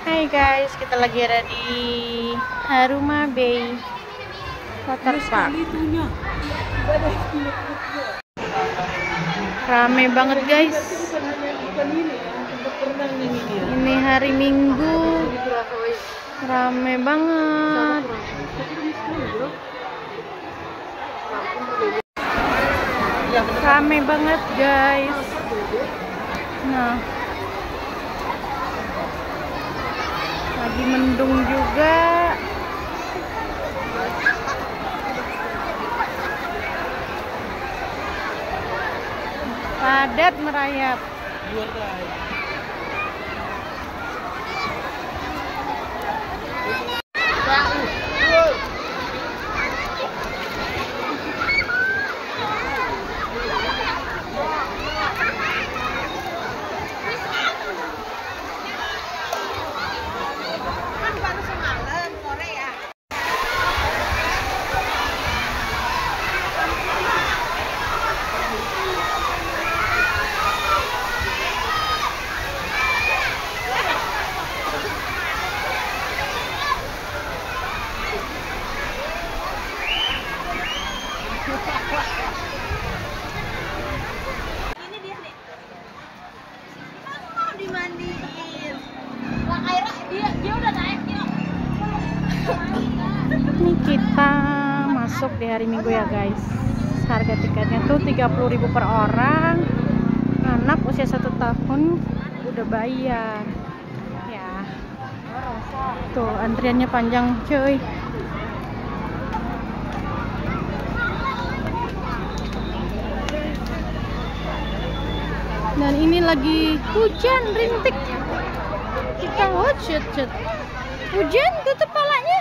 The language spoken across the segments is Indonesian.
Hai guys, kita lagi ada di Haruma Bay Water Park. Rame banget guys. Ini hari Minggu, rame banget. Rame banget guys. Nah, lagi mendung juga. Padat merayap. Ini dia nih. Mau dimandiin. Lah airnya dia udah naik yuk. Ini kita masuk di hari Minggu ya guys. Harga tiketnya tuh 30.000 per orang. Anak usia 1 tahun udah bayar. Ya. Tuh antriannya panjang cuy. Dan ini lagi hujan rintik. Kita cet. Hujan tutup palanya.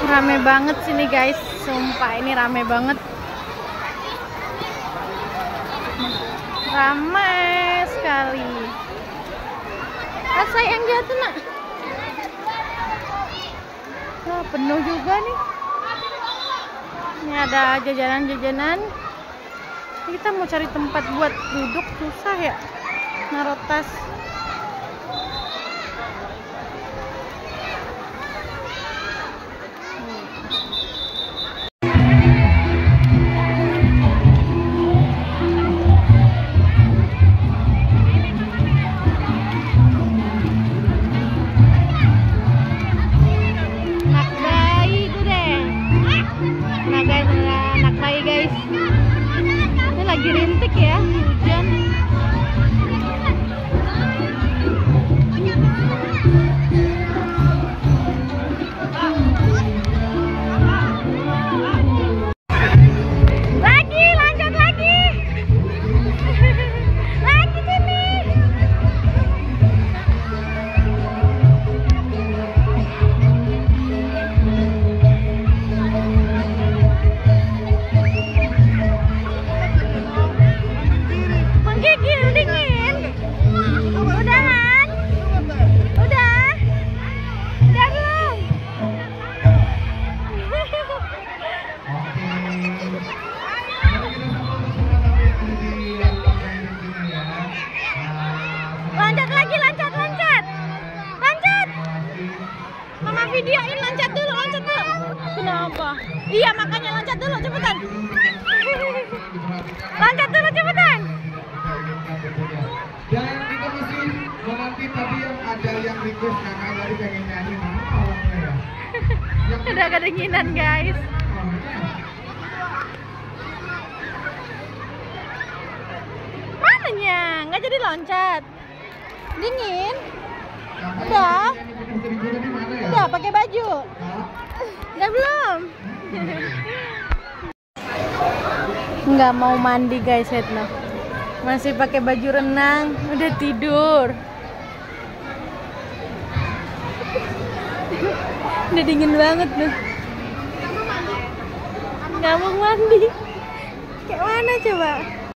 Rame banget sini guys, sumpah ini rame banget. Ramai sekali. Sayang jatuh nak. Wah, penuh juga nih. Ini ada jajanan-jajanan. Kita mau cari tempat buat duduk susah ya. Naruh tas. Lagi rintik ya, hujan. Lagi, lanjut lagi. Lagi sini. Menggigil dingin. Udahan? Udah? Udah belum? Loncat lagi, loncat. Mama videoin, loncat dulu. Kenapa? Iya, makanya loncat dulu, cepetan. Loncat dulu, cepetan. Dan kita mesti menanti tadi yang ada yang request kakak tadi pengen nyanyi mana awalnya ya. Udah kedinginan guys. Mananya? Nggak jadi loncat. Dingin. Udah. Udah pakai baju. Udah belum? Nggak mau mandi guys Etna. Masih pakai baju renang, udah tidur. Udah dingin banget nih. Nggak mau mandi. Kayak mana coba?